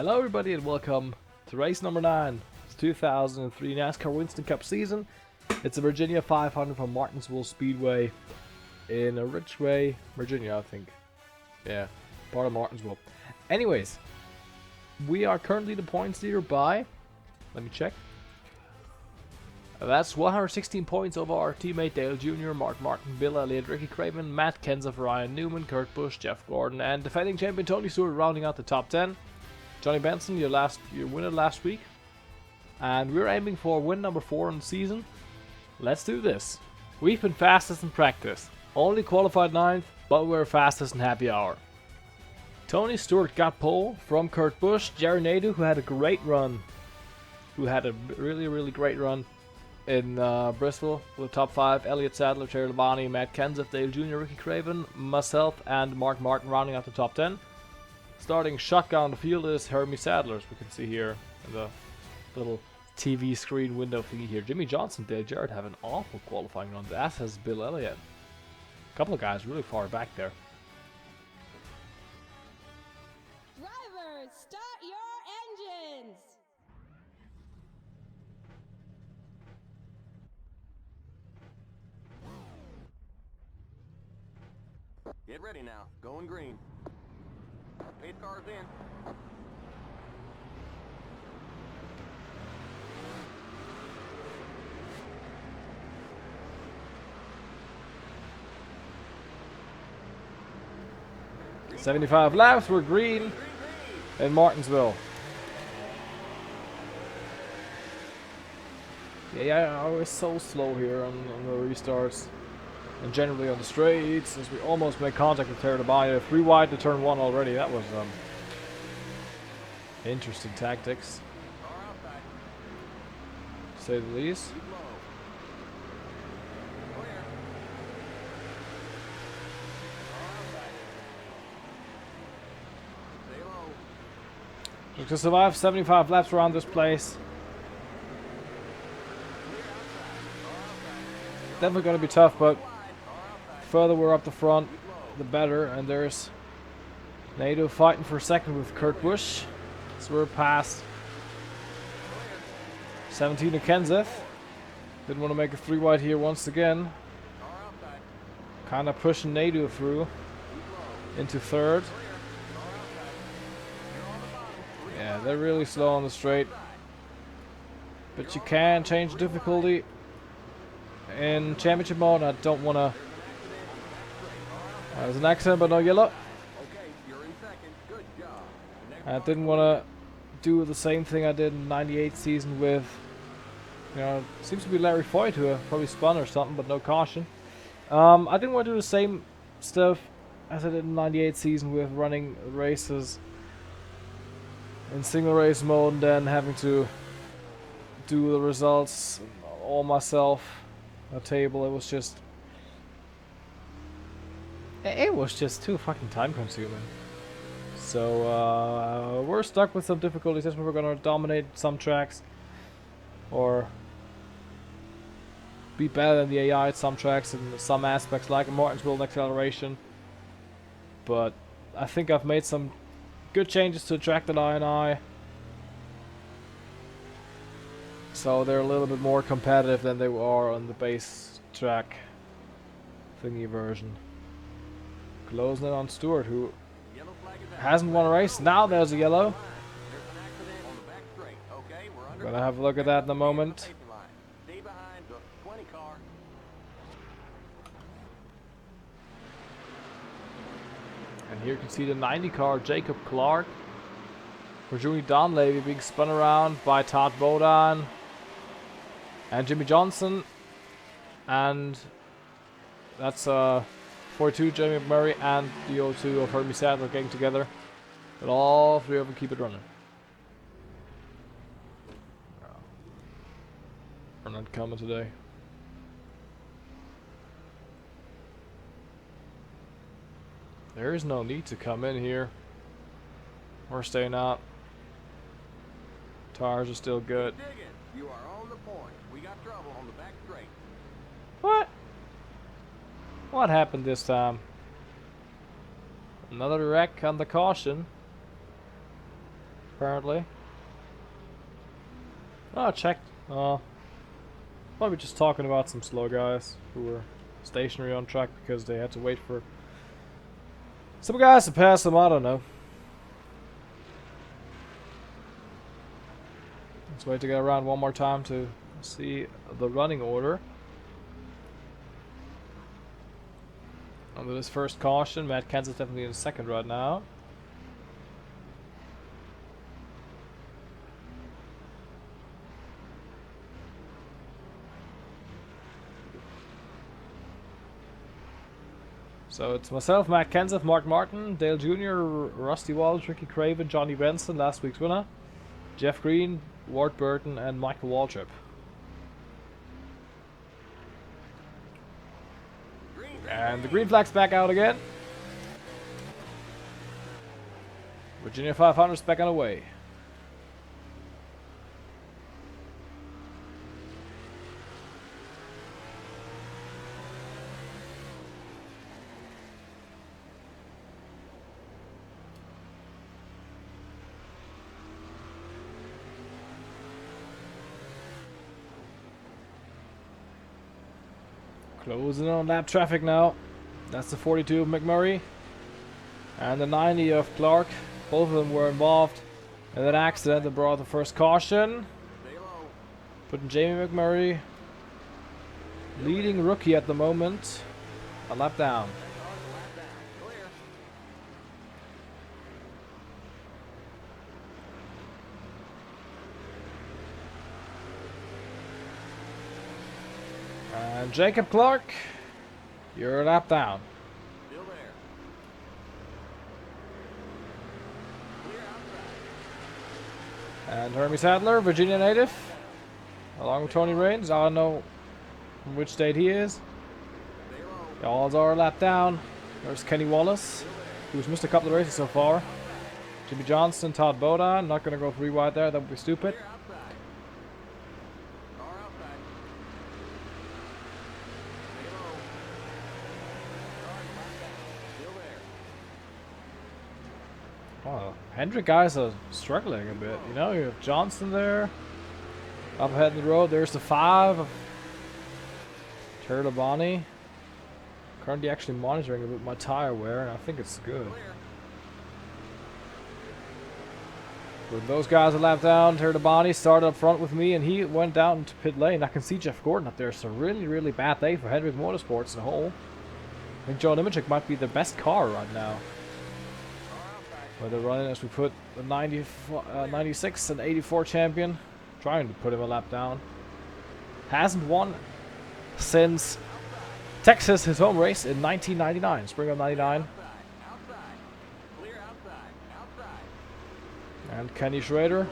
Hello everybody and welcome to race number 9. It's 2003 NASCAR Winston Cup season. It's a Virginia 500 from Martinsville Speedway in Ridgeway, Virginia, I think. Yeah, part of Martinsville. Anyways, we are currently the points leader by, let me check. That's 116 points over our teammate Dale Jr., Mark Martin, Bill Elliott, Ricky Craven, Matt Kenseth, Ryan Newman, Kurt Busch, Jeff Gordon, and defending champion Tony Stewart rounding out the top 10. Johnny Benson, your winner last week. And we're aiming for win number 4 in the season. Let's do this. We've been fastest in practice. Only qualified 9th, but we're fastest in happy hour. Tony Stewart got pole from Kurt Busch. Jerry Nadeau, who had a great run. Who had a really great run in Bristol with top 5. Elliott Sadler, Terry Labonte, Matt Kenseth, Dale Jr., Ricky Craven, myself, and Mark Martin rounding out the top 10. Starting shotgun on the field is Hermie Sadler, as we can see here in the little TV screen window thingy here. Jimmy Johnson, Dale Jarrett have an awful qualifying run, as has Bill Elliott. A couple of guys really far back there. Drivers, start your engines! Get ready now. Going green. 8 cars in. Green. 75 laps, we're green in Martinsville. Yeah, I was so slow here on the restarts. And generally on the straights, since we almost made contact with Terry Labonte. 3 wide to turn 1 already. That was interesting tactics, to say the least. We can survive 75 laps around this place. Definitely going to be tough, but further we're up the front, the better. And there's Nadeau fighting for second with Kurt Busch. So we're past 17 to Kenseth. Didn't want to make a 3 wide here once again. Kind of pushing Nadeau through into third. Yeah, they're really slow on the straight. But you can change the difficulty in championship mode. I don't want to. There's an accident, but no yellow. I didn't want to do the same thing I did in the 98 season with, seems to be Larry Foyt who probably spun or something, but no caution. I didn't want to do the same stuff as I did in the 98 season with running races in single race mode and then having to do the results all myself. A table, it was just too fucking time consuming. So we're stuck with some difficulties. That's where we're gonna dominate some tracks or be better than the AI at some tracks in some aspects, like in Martinsville and acceleration. But I think I've made some good changes to the track that I. So they're a little bit more competitive than they are on the base track thingy version. Closing it on Stewart, who hasn't won a race. Now there's a yellow. Gonna have a look at that in a moment. And here you can see the 90 car, Jacob Clark. For Julie Donlevy being spun around by Todd Bodine and Jimmy Johnson, and that's 42 Jamie Murray and the O2 of Hermie Sadler getting together, but all 3 of them keep it running. We're not coming today. There is no need to come in here. We're staying out. Tires are still good. You are on the point. We got trouble on the back straight. What? What happened this time? Another wreck on the caution. apparently. Oh, I checked. Probably just talking about some slow guys who were stationary on track because they had to wait for some guys to pass them. I don't know. Let's wait to get around one more time to see the running order. Under this first caution, Matt Kenseth definitely in second right now. So it's myself, Matt Kenseth, Mark Martin, Dale Jr., Rusty Wallace, Ricky Craven, Johnny Benson, last week's winner, Jeff Green, Ward Burton, and Michael Waltrip. And the green flag's back out again. Virginia 500's back on the way. Closing on lap traffic now. That's the 42 of McMurray and the 90 of Clark. Both of them were involved in that accident that brought the first caution. Putting Jamie McMurray, leading rookie at the moment, a lap down. And Jacob Clark, you're a lap down. And Hermie Sadler, Virginia native, along with Tony Raines. I don't know from which state he is. Y'all are a lap down. There's Kenny Wallace, who's missed a couple of races so far. Jimmy Johnston, Todd Boda. Not going to go 3 wide there. That would be stupid. Wow, Hendrick guys are struggling a bit. You know, you have Johnson there. Up ahead in the road, there's the 5 of Terlabani. Currently actually monitoring a bit my tire wear, and I think it's good. With those guys a lap down, Terlabani started up front with me, and he went down into pit lane. I can see Jeff Gordon up there. It's a really, really bad day for Hendrick Motorsports as a whole. I think Joe Nemechek might be the best car right now. Where they're running, as we put the 96 and 84 champion, trying to put him a lap down. Hasn't won since Texas, his home race in 1999, spring of 99. And Kenny Schrader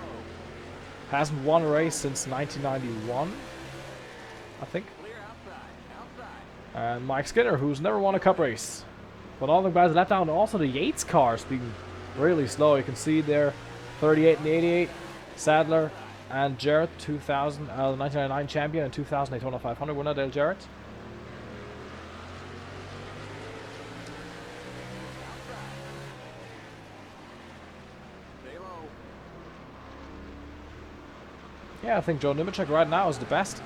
hasn't won a race since 1991, I think. And Mike Skinner, who's never won a cup race. But all the guys lap down. Also the Yates cars being really slow. You can see there 38 and 88, Sadler and Jarrett, 2000, 1999 champion and 2000 Daytona 500 winner, Dale Jarrett. Yeah, I think Joe Nemechek right now is the best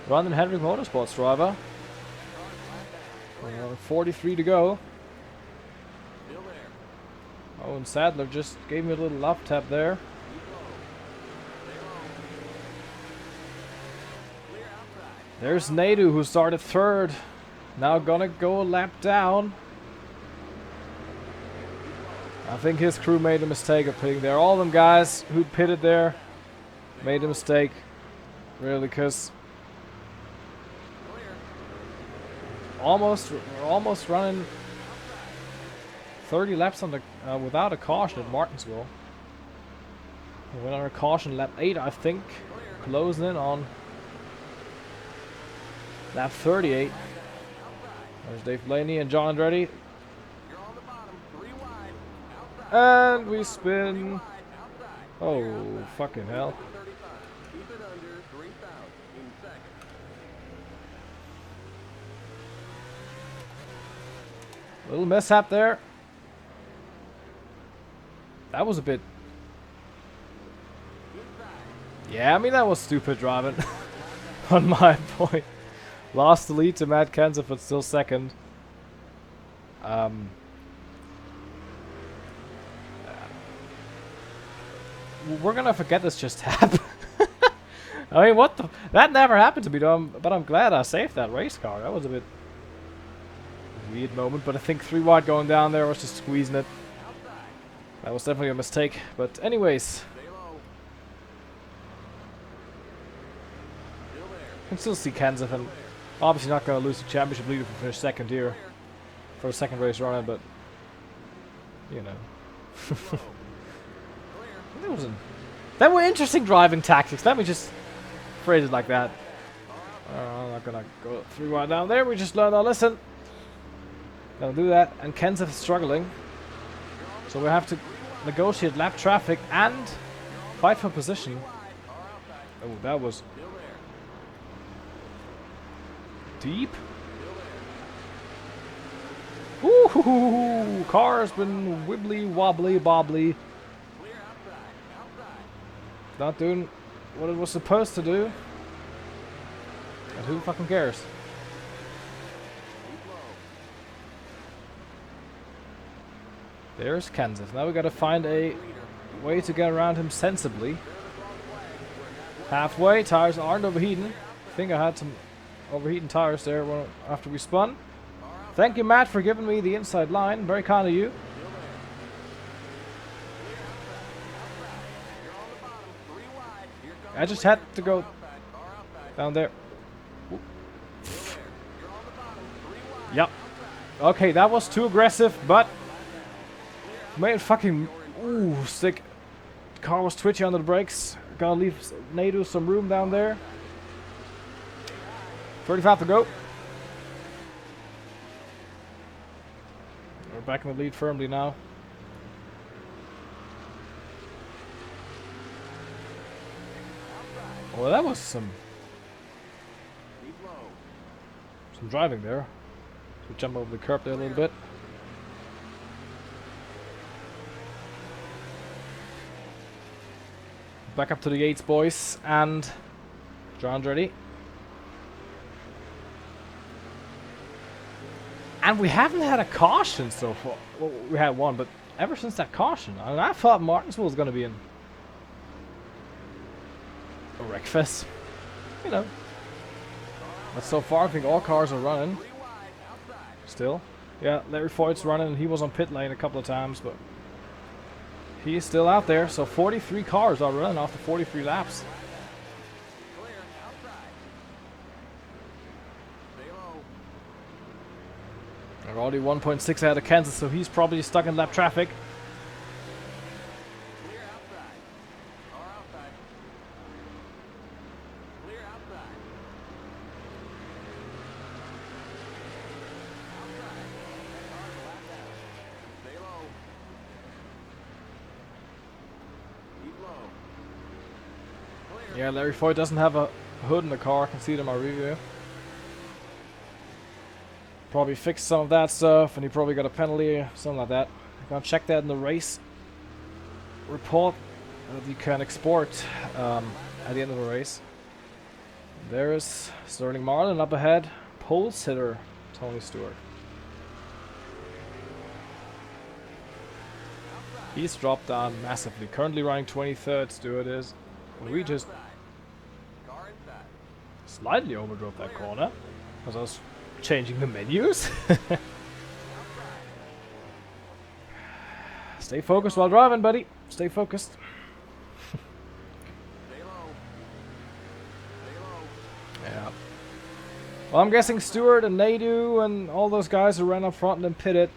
Random Hendrick Motorsports driver. 43 to go. Oh, and Sadler just gave me a little lap tap there. There's Nadu, who started 3rd. Now gonna go a lap down. I think his crew made a mistake of pitting there. All them guys who pitted there made a mistake. Really, because almost running 30 laps on the without a caution at Martinsville. We went on a caution lap 8, I think, closing in on lap 38. There's Dave Blaney and John Andretti. And we spin. Oh, fucking hell. Little mishap there. That was a bit Yeah, I mean, that was stupid driving on my point. Lost the lead to Matt Kenseth, but still second. We're gonna forget this just happened. I mean, what the... That never happened to me, though, but I'm glad I saved that race car. That was a bit... weird moment, but I think 3 wide going down there was just squeezing it. That was definitely a mistake, but anyways... You can still see Kenseth, and obviously not going to lose the championship lead if we finish second here. For a second race running, but... you know. That were interesting driving tactics. Let me just phrase it like that. I'm not gonna go 3 wide down there. We just learned our lesson. Gonna do that. And Kenseth is struggling, so we have to negotiate lap traffic and fight for position. Oh, that was deep. Ooh, car's been wibbly wobbly bobbly. Not doing what it was supposed to do. And who fucking cares? There's Kenseth. Now we gotta find a way to get around him sensibly. Halfway, tires aren't overheating. I think I had some overheating tires there after we spun. Thank you, Matt, for giving me the inside line. Very kind of you. I just had to go down there. Yep. Okay, that was too aggressive, but made fucking sick. Car was twitchy under the brakes. Gotta leave Nadu some room down there. 35 to go. We're back in the lead firmly now. Well, that was some driving there. So we jump over the curb there a little bit. Back up to the 8s, boys, and John's ready. And we haven't had a caution so far. Well, we had one, but ever since that caution, I mean, I thought Martinsville was going to be in a wreckfest, you know. But so far, I think all cars are running. Still, yeah. Larry Foyt's running. He was on pit lane a couple of times, but he is still out there. So 43 cars are running after 43 laps. They're already 1.6 ahead of Kansas, so he's probably stuck in lap traffic. Yeah, Larry Foyt doesn't have a hood in the car. I can see it in my review. Probably fixed some of that stuff, and he probably got a penalty or something like that. I'm gonna check that in the race report that you can export at the end of the race. There is Sterling Marlin up ahead. Pole sitter Tony Stewart. He's dropped down massively. Currently running 23rd, Stewart is. We just slightly overdrove that corner because I was changing the menus. Stay focused while driving, buddy. Stay focused. Yeah. Well, I'm guessing Stewart and Nadu and all those guys who ran up front and then pitted,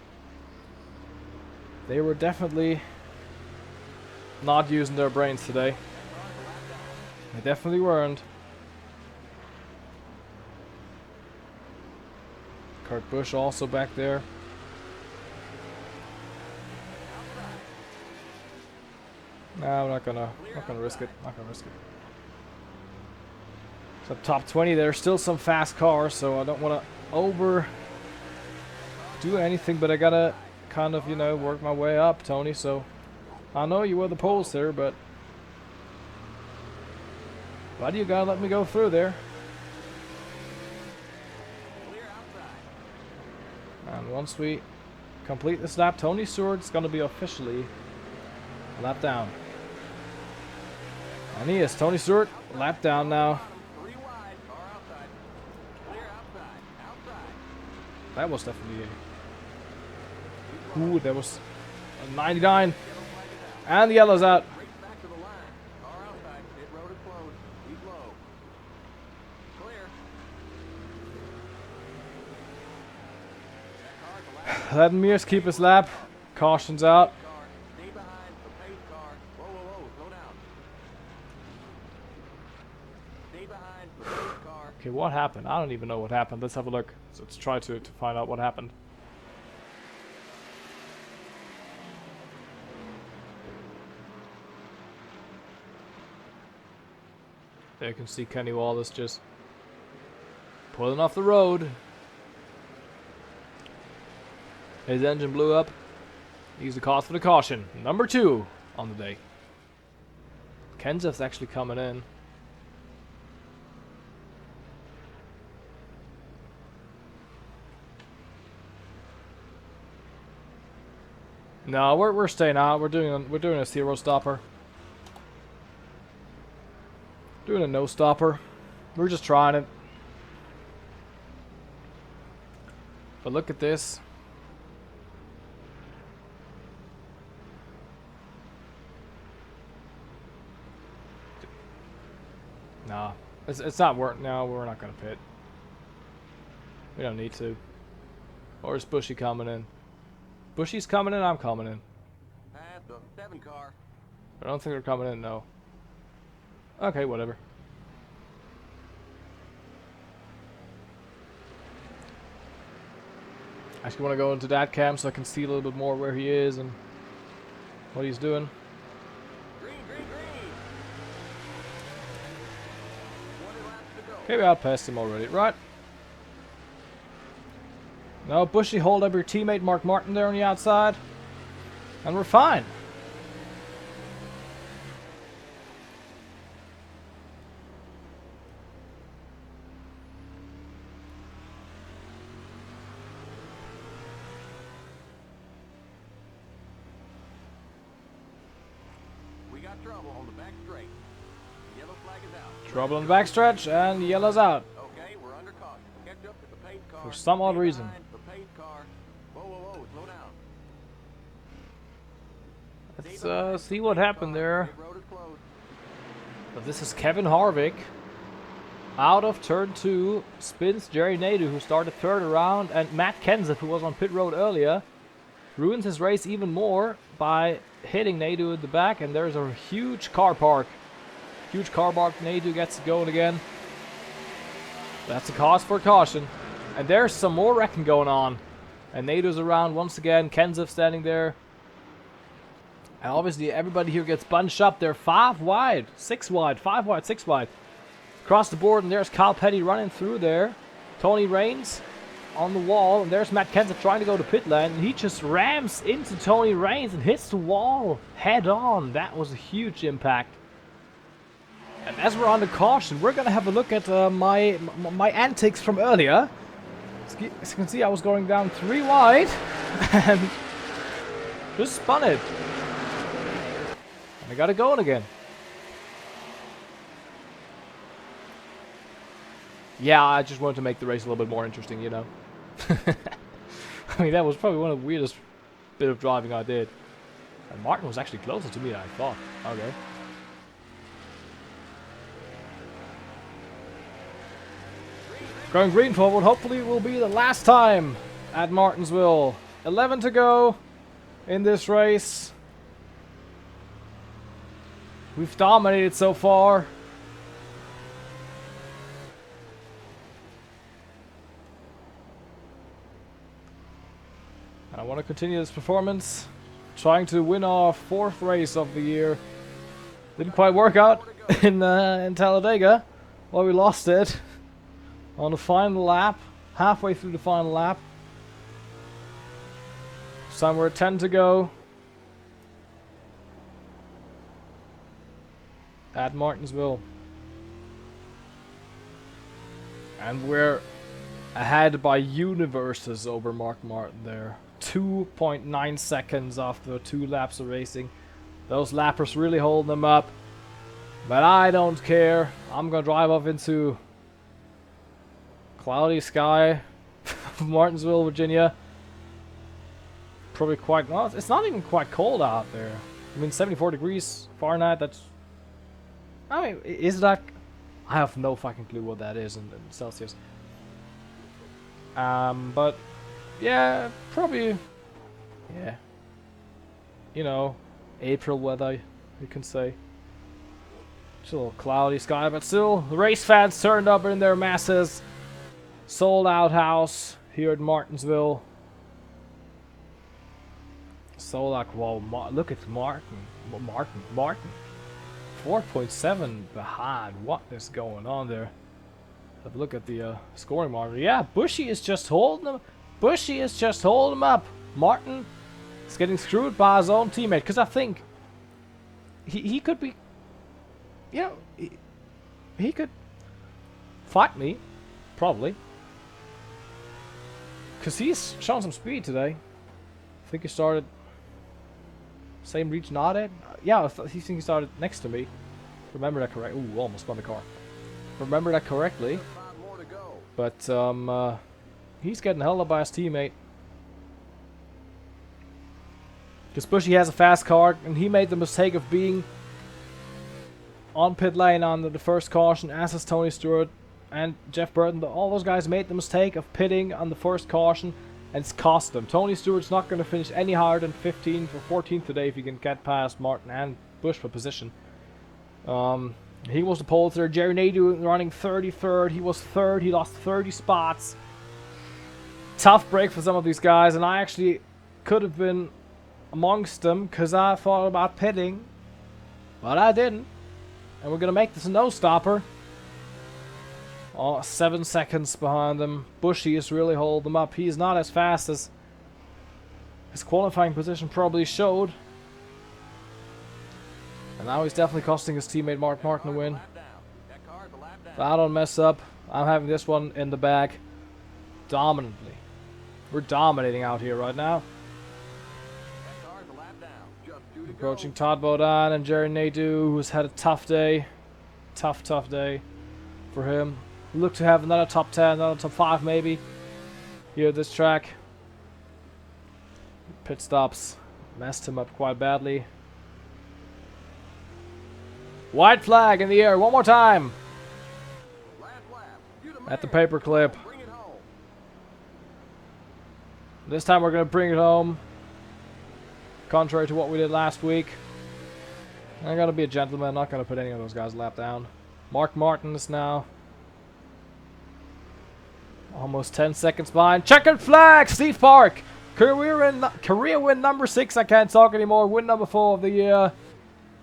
they were definitely not using their brains today. They definitely weren't. Kurt Busch also back there. No, I'm not gonna risk it. Not gonna risk it. So top 20, there's still some fast cars, so I don't want to over do anything, but I gotta kind of, you know, work my way up, Tony. So I know you were the pole sitter, but Why do you gotta let me go through there? Clear outside. And once we complete this lap, Tony Stewart's gonna be officially a lap down. And he is. Tony Stewart, lap down now. 3 wide. Car outside. Clear outside. Outside. That was definitely a... Ooh, that was a 99. And the yellow's out. Race back to the line. Car outside. Pit road is closed. Keep low. Clear. That car's the last Letting Mears keep his lap. Caution's out. car. Stay behind the pace car. Whoa, whoa, whoa. Slow down. Stay behind the pace car. Okay, what happened? I don't even know what happened. Let's have a look. So let's try to find out what happened. There you can see Kenny Wallace just pulling off the road. His engine blew up. He's the cause for the caution. Number 2 on the day. Kenseth's actually coming in. No, we're staying out. We're doing a 0 stopper. Doing a no stopper. We're just trying it. But look at this. Nah, it's not working. No, we're not gonna pit. We don't need to. Or is Bushy coming in? Bushy's coming in. I'm coming in. Past the 7 car. I don't think they're coming in. No. Okay, whatever. I actually want to go into that cam so I can see a little bit more where he is and what he's doing. Green, green, green. 20 laps to go. Okay, we outpassed him already, right? No, Bushy, hold up your teammate Mark Martin there on the outside. And we're fine. We got trouble on the back straight. The yellow flag is out. Trouble in the backstretch and yellow's out. Okay, we're under caution. Catch up to the pace car. For some odd Stay reason. behind the pace car. Whoa, whoa, whoa, slow down. Let's see what happened there. Pit road is closed. But this is Kevin Harvick. Out of turn 2, spins Jerry Nadeau, who started third around, and Matt Kenseth, who was on pit road earlier, ruins his race even more by hitting Nadeau at the back, and there's a huge car park. Huge car park. Nadeau gets it going again. That's a cause for caution. And there's some more wrecking going on. And Nadeau's around once again. Kenseth standing there. And obviously everybody here gets bunched up. They're 5 wide, 6 wide, 5 wide, 6 wide. Across the board, and there's Kyle Petty running through there. Tony Raines on the wall, and there's Matt Kenseth trying to go to pit lane, and he just rams into Tony Raines and hits the wall head on. That was a huge impact. And as we're on the caution, we're gonna have a look at my antics from earlier. As you can see, I was going down 3 wide and just spun it. And I got it going again. Yeah, I just wanted to make the race a little bit more interesting, you know. I mean, that was probably one of the weirdest bit of driving I did. And Martin was actually closer to me than I thought. Okay. Going green for what hopefully will be the last time at Martinsville. 11 to go in this race. We've dominated so far. I want to continue this performance, trying to win our 4th race of the year. Didn't quite work out in Talladega. Well, we lost it on the final lap, halfway through the final lap. Somewhere at 10 to go at Martinsville. And we're ahead by universes over Mark Martin there. 2.9 seconds after 2 laps of racing. Those lappers really holding them up. But I don't care. I'm gonna drive off into cloudy sky, Martinsville, Virginia. Probably quite, no, it's not even quite cold out there. I mean, 74 degrees Fahrenheit, that's, I mean, is that, I have no fucking clue what that is in Celsius. But, yeah, probably, yeah, you know, April weather, you can say. It's a little cloudy sky, but still, the race fans turned up in their masses. Sold out house here at Martinsville. Sold out, well, look at Martin. 4.7 behind. What is going on there? Have a look at the scoring monitor. Yeah, Bushy is just holding him. Bushy is just holding him up. Martin is getting screwed by his own teammate. Because I think he could be, you know, he could fight me, probably. Because he's shown some speed today. I think he started same reach not it. Yeah, I think he started next to me. Remember that correct? Ooh, almost spun the car. Remember that correctly. But he's getting held up by his teammate. Because Bushy has a fast car, and he made the mistake of being on pit lane on the first caution, as has Tony Stewart and Jeff Burton. All those guys made the mistake of pitting on the first caution, and it's cost them. Tony Stewart's not going to finish any higher than 15th or 14th today if he can get past Martin and Bush for position. He was the pole third. Jerry Nadeau running 33rd. He was third. He lost 30 spots. Tough break for some of these guys, and I actually could have been amongst them because I thought about pitting, but I didn't. And we're going to make this a no-stopper. Oh, 7 seconds behind them. Bushy is really holding them up. He's not as fast as his qualifying position probably showed. And now he's definitely costing his teammate Mark Martin a win. If I don't mess up, I'm having this one in the bag dominantly. We're dominating out here right now. Approaching Todd Bodine and Jerry Nadeau, who's had a tough day. Tough day for him. Look to have another top 10, another top 5 maybe here at this track. Pit stops messed him up quite badly. White flag in the air one more time. At the paperclip. This time we're going to bring it home. Contrary to what we did last week. I'm going to be a gentleman. Not going to put any of those guys lap down. Mark Martin is now almost 10 seconds behind. Checkered flag! Steve Park! Career win number 6. I can't talk anymore. Win number 4 of the year.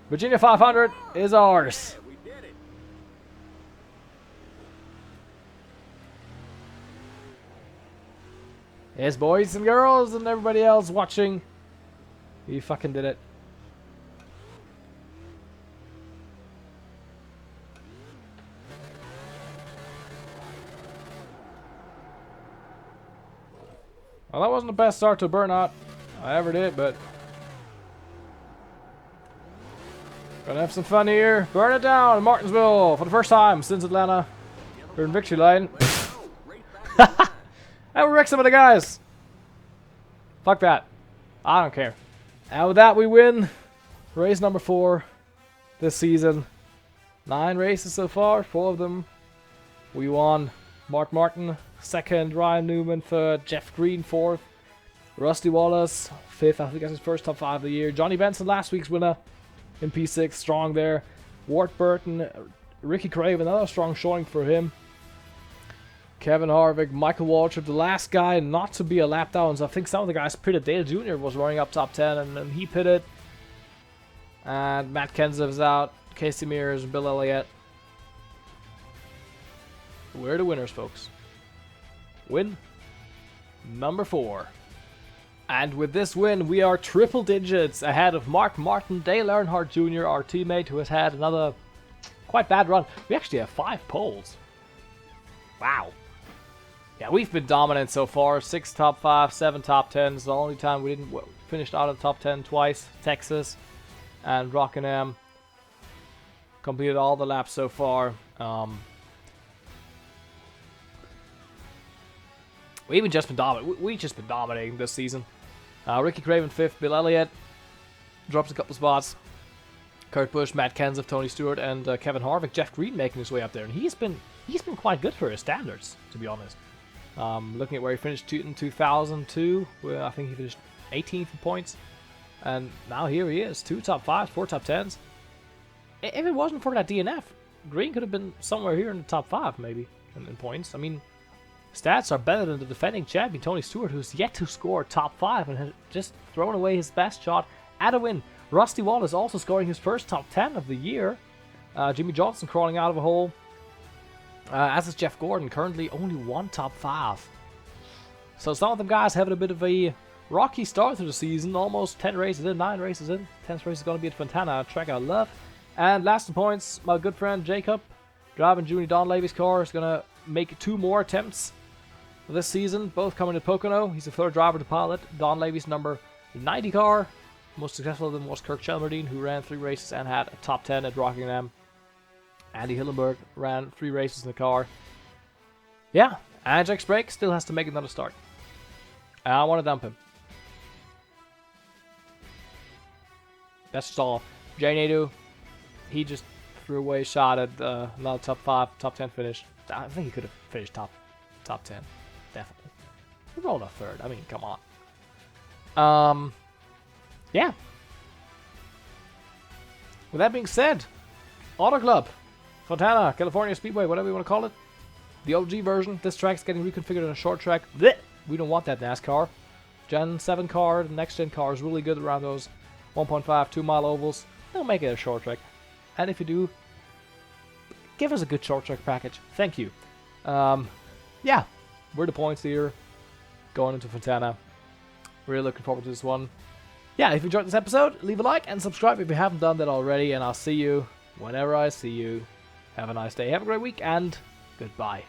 Virginia 500 is ours. Yes, boys and girls and everybody else watching. You fucking did it. Well, that wasn't the best start to burnout I ever did, but gonna have some fun here. Burn it down in Martinsville for the first time since Atlanta. We're in victory lane. And we wrecked some of the guys. Fuck that. I don't care. And with that, we win race number 4 this season. 9 races so far, 4 of them we won. Mark Martin 2nd, Ryan Newman 3rd, Jeff Green 4th, Rusty Wallace 5th. I think that's his first top 5 of the year. Johnny Benson, last week's winner in P6, strong there. Ward Burton, Ricky Craven, another strong showing for him. Kevin Harvick, Michael Waltrip, the last guy not to be a lap down. So I think some of the guys pitted. Dale Jr. was running up top 10 and he pitted. And Matt Kenseth is out. Casey Mears and Bill Elliott. We're the winners, folks. Win number 4. And with this win, we are triple digits ahead of Mark Martin, Dale Earnhardt Jr., our teammate, who has had another quite bad run. We actually have 5 poles. Wow. Yeah, we've been dominant so far. 6 top 5, 7 top 10s. The only time we didn't finish out of the top 10 twice. Texas and Rockingham. Completed all the laps so far. We've just been dominant. We've just been dominating this season. Ricky Craven 5th. Bill Elliott drops a couple spots. Kurt Busch, Matt Kenseth, Tony Stewart, and Kevin Harvick. Jeff Green making his way up there, and he's been quite good for his standards, to be honest. Looking at where he finished in 2002, where I think he finished 18th in points, and now here he is, 2 top 5s, 4 top 10s. If it wasn't for that DNF, Green could have been somewhere here in the top 5, maybe, in points. I mean, stats are better than the defending champion, Tony Stewart, who's yet to score top 5 and has just thrown away his best shot at a win. Rusty Wallace also scoring his first top 10 of the year. Jimmy Johnson crawling out of a hole. As is Jeff Gordon, currently only 1 top 5. So some of them guys having a bit of a rocky start to the season. Almost 10 races in, 9 races in. 10th race is going to be at Fontana, a track I love. And last in points, my good friend Jacob, driving Junior Don Levy's car, is going to make 2 more attempts this season, both coming to Pocono. He's the 3rd driver to pilot Don Levy's number 90 car. Most successful of them was Kirk Chelmerdine, who ran 3 races and had a top 10 at Rockingham. Andy Hillenberg ran 3 races in the car. Yeah, Ajax Brake still has to make another start. I want to dump him. That's just all. Jay Nadeau, he just threw away a shot at another top 5, top 10 finish. I think he could have finished top 10. Definitely. He rolled a 3rd. I mean, come on. Yeah. With that being said, Auto Club, Fontana, California Speedway, whatever you want to call it. The OG version. This track's getting reconfigured on a short track. Blech! We don't want that NASCAR. Gen 7 car, the next gen car is really good around those 1.5, 2 mile ovals. They'll make it a short track. And if you do, give us a good short track package. Thank you. Yeah, we're the points here going into Fontana. Really looking forward to this one. Yeah, if you enjoyed this episode, leave a like and subscribe if you haven't done that already. And I'll see you whenever I see you. Have a nice day, have a great week, and goodbye.